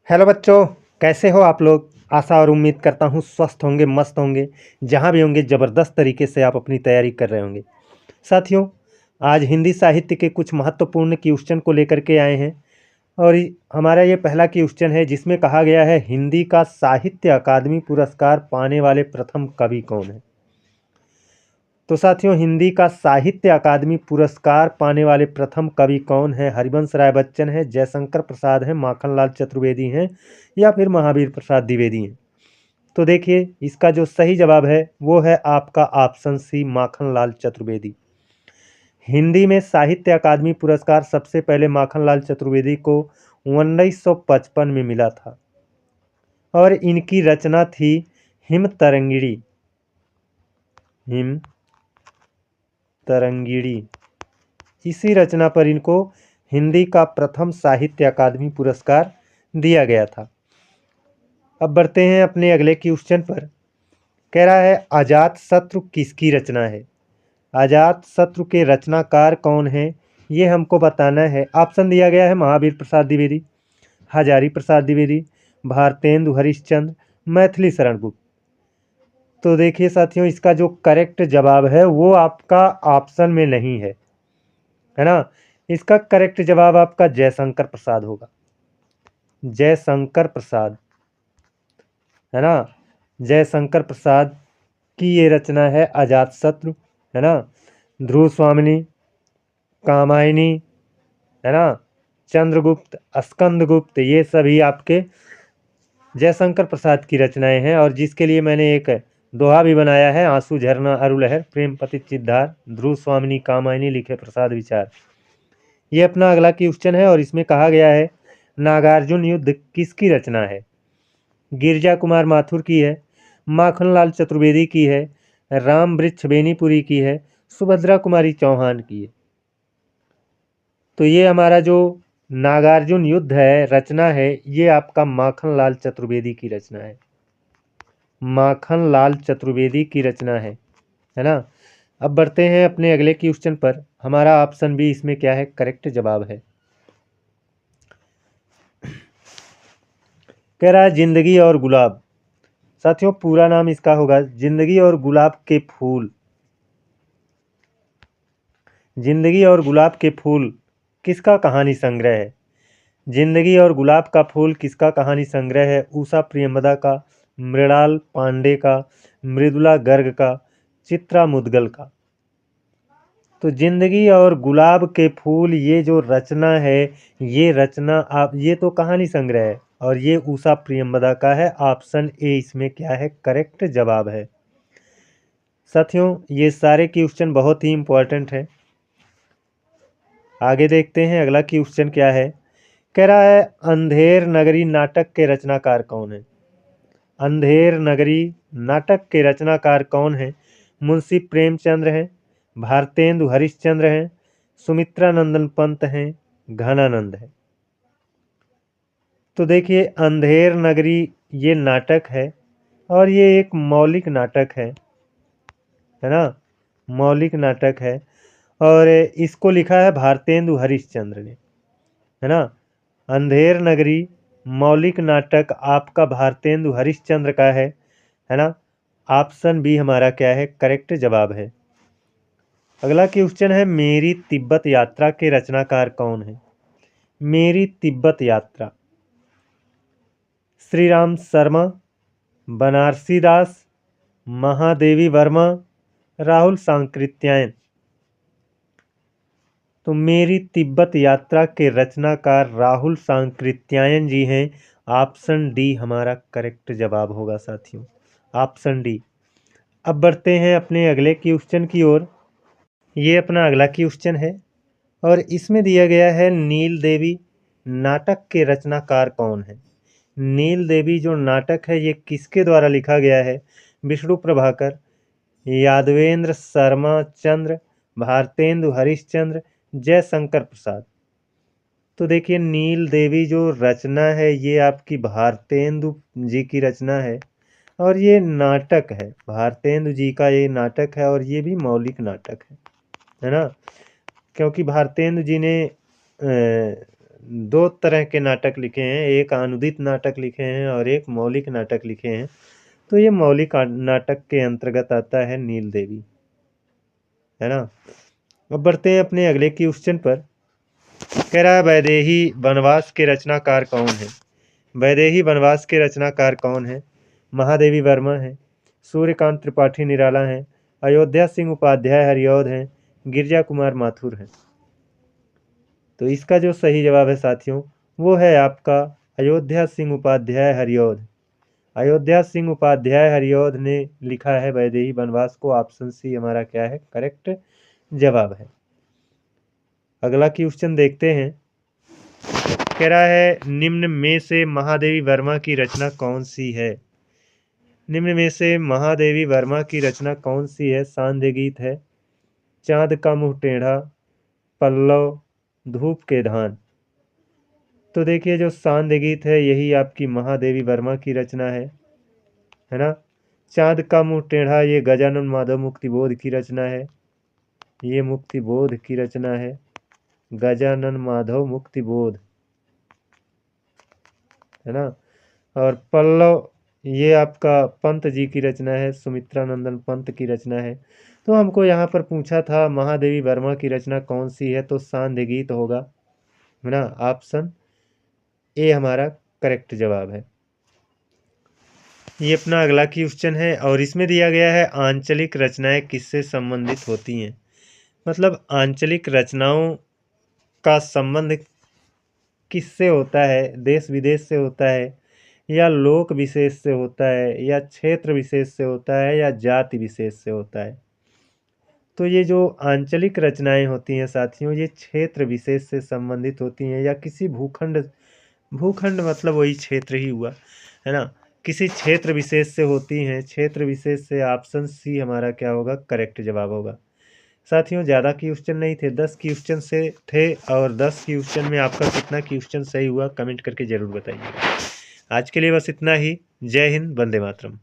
Hello बच्चों, कैसे हो आप लोग। आशा और उम्मीद करता हूँ स्वस्थ होंगे, मस्त होंगे। जहाँ भी होंगे ज़बरदस्त तरीके से आप अपनी तैयारी कर रहे होंगे। साथियों, आज हिंदी साहित्य के कुछ महत्वपूर्ण क्वेश्चन को लेकर के आए हैं। और हमारा ये पहला क्वेश्चन है जिसमें कहा गया है हिंदी का साहित्य अकादमी पुरस्कार पाने वाले प्रथम कवि कौन है। तो साथियों, हिंदी का साहित्य अकादमी पुरस्कार पाने वाले प्रथम कवि कौन है। हरिवंश राय बच्चन है, जयशंकर प्रसाद हैं, माखनलाल चतुर्वेदी हैं या फिर महावीर प्रसाद द्विवेदी हैं। तो देखिए, इसका जो सही जवाब है वो है आपका ऑप्शन सी, माखनलाल चतुर्वेदी। हिंदी में साहित्य अकादमी पुरस्कार सबसे पहले माखनलाल चतुर्वेदी को 1955 में मिला था और इनकी रचना थी हिम तरंगिणी। हिम तरंगिणी, इसी रचना पर इनको हिंदी का प्रथम साहित्य अकादमी पुरस्कार दिया गया था। अब बढ़ते हैं अपने अगले क्वेश्चन पर। कह रहा है अजात शत्रु किसकी रचना है। अजात शत्रु के रचनाकार कौन है, ये हमको बताना है। ऑप्शन दिया गया है महावीर प्रसाद द्विवेदी, हजारी प्रसाद द्विवेदी, भारतेंदु हरिश्चंद्र, मैथिली शरण गुप्त। तो देखिए साथियों, इसका जो करेक्ट जवाब है वो आपका ऑप्शन में नहीं है ना। इसका करेक्ट जवाब आपका जयशंकर प्रसाद होगा। जयशंकर प्रसाद, है ना। जयशंकर प्रसाद की ये रचना है अजातशत्रु, है ना। ध्रुव स्वामिनी, कामायनी, है ना, चंद्रगुप्त, स्कंदगुप्त, ये सभी आपके जयशंकर प्रसाद की रचनाएं हैं। और जिसके लिए मैंने एक दोहा भी बनाया है, आंसू झरना अरु लहर, प्रेम पतित चिद्धार, ध्रुव स्वामिनी कामायनी लिखे प्रसाद विचार। ये अपना अगला क्वेश्चन है और इसमें कहा गया है नागार्जुन युद्ध किसकी रचना है। गिरजा कुमार माथुर की है, माखनलाल चतुर्वेदी की है, राम वृक्ष बेनीपुरी की है, सुभद्रा कुमारी चौहान की है। तो ये हमारा जो नागार्जुन युद्ध है, रचना है, ये आपका माखनलाल चतुर्वेदी की रचना है। माखनलाल चतुर्वेदी की रचना है ना। अब बढ़ते हैं अपने अगले क्वेश्चन पर। हमारा ऑप्शन बी इसमें क्या है, करेक्ट जवाब है। कह रहा है जिंदगी और गुलाब। साथियों, पूरा नाम इसका होगा जिंदगी और गुलाब के फूल। जिंदगी और गुलाब के फूल किसका कहानी संग्रह है। जिंदगी और गुलाब का फूल किसका कहानी संग्रह है। उषा प्रियंवदा का, मृणाल पांडे का, मृदुला गर्ग का, चित्रा मुदगल का। तो जिंदगी और गुलाब के फूल ये जो रचना है, ये रचना आप ये तो कहानी संग्रह है और ये उषा प्रियंवदा का है। ऑप्शन ए इसमें क्या है, करेक्ट जवाब है। साथियों, ये सारे क्वेश्चन बहुत ही इंपॉर्टेंट है। आगे देखते हैं अगला क्वेश्चन क्या है। कह रहा है अंधेर नगरी नाटक के रचनाकार कौन है। अंधेर नगरी नाटक के रचनाकार कौन है। मुंशी प्रेमचंद्र हैं, भारतेंदु हरिश्चंद्र हैं, सुमित्रा नंदन पंत हैं, घनानंद है। तो देखिए, अंधेर नगरी ये नाटक है और ये एक मौलिक नाटक है ना। मौलिक नाटक है और इसको लिखा है भारतेंदु हरिश्चंद्र ने, है ना। अंधेर नगरी मौलिक नाटक आपका भारतेंदु हरिश्चंद्र का है ना। ऑप्शन बी हमारा क्या है, करेक्ट जवाब है। अगला क्वेश्चन है मेरी तिब्बत यात्रा के रचनाकार कौन है। मेरी तिब्बत यात्रा, श्री राम शर्मा, बनारसी दास, महादेवी वर्मा, राहुल सांकृत्यायन। तो मेरी तिब्बत यात्रा के रचनाकार राहुल सांकृत्यायन जी हैं। ऑप्शन डी हमारा करेक्ट जवाब होगा साथियों, ऑप्शन डी। अब बढ़ते हैं अपने अगले क्वेश्चन की ओर। ये अपना अगला क्वेश्चन है और इसमें दिया गया है नील देवी नाटक के रचनाकार कौन है। नील देवी जो नाटक है ये किसके द्वारा लिखा गया है। विष्णु प्रभाकर, यादवेंद्र शर्मा चंद्र, भारतेंदु हरिश्चंद्र, जयशंकर प्रसाद। तो देखिए, नील देवी जो रचना है ये आपकी भारतेंदु जी की रचना है और ये नाटक है। भारतेंदु जी का ये नाटक है और ये भी मौलिक नाटक है ना। क्योंकि भारतेंदु जी ने दो तरह के नाटक लिखे हैं, एक अनुदित नाटक लिखे हैं और एक मौलिक नाटक लिखे हैं। तो ये मौलिक नाटक के अंतर्गत आता है नील देवी, है ना। अब बढ़ते हैं अपने अगले क्वेश्चन पर। कह रहा है वैदेही वनवास के रचनाकार कौन है। वैदेही वनवास के रचनाकार कौन है। महादेवी वर्मा है, सूर्यकांत त्रिपाठी निराला हैं, अयोध्या सिंह उपाध्याय हरिऔध हैं, गिरजा कुमार माथुर हैं। तो इसका जो सही जवाब है साथियों वो है आपका अयोध्या सिंह उपाध्याय हरिऔध। अयोध्या सिंह उपाध्याय हरिऔध ने लिखा है वैदेही वनवास को। ऑप्शन सी हमारा क्या है, करेक्ट जवाब है। अगला क्वेश्चन देखते हैं। कह रहा है निम्न में से महादेवी वर्मा की रचना कौन सी है। निम्न में से महादेवी वर्मा की रचना कौन सी है। सांध्य गीत है, चांद का मुंह टेढ़ा, पल्लव, धूप के धान। तो देखिए जो सांध्य गीत है यही आपकी महादेवी वर्मा की रचना है ना। चांद का मुंह टेढ़ा ये गजानन माधव मुक्तिबोध की रचना है, ये मुक्तिबोध की रचना है, गजानन माधव मुक्तिबोध, है ना। और पल्लव ये आपका पंत जी की रचना है, सुमित्रा नंदन पंत की रचना है। तो हमको यहाँ पर पूछा था महादेवी वर्मा की रचना कौन सी है, तो सांध्य गीत होगा, है ना। ऑप्शन ए हमारा करेक्ट जवाब है। ये अपना अगला क्वेश्चन है और इसमें दिया गया है आंचलिक रचनाएं किससे संबंधित होती हैं। मतलब आंचलिक रचनाओं का संबंध किससे होता है, देश विदेश से होता है या लोक विशेष से होता है या क्षेत्र विशेष से होता है या जाति विशेष से होता है। तो ये जो आंचलिक रचनाएं होती हैं साथियों ये क्षेत्र विशेष से संबंधित होती हैं या किसी भूखंड, भूखंड मतलब वही क्षेत्र ही हुआ, है ना, किसी क्षेत्र विशेष से होती हैं। क्षेत्र विशेष से ऑप्शन सी हमारा क्या होगा, करेक्ट जवाब होगा। साथियों ज़्यादा क्वेश्चन नहीं थे, 10 क्वेश्चन से थे और 10 क्वेश्चन में आपका कितना क्वेश्चन सही हुआ कमेंट करके ज़रूर बताइए। आज के लिए बस इतना ही। जय हिंद, वंदे मातरम।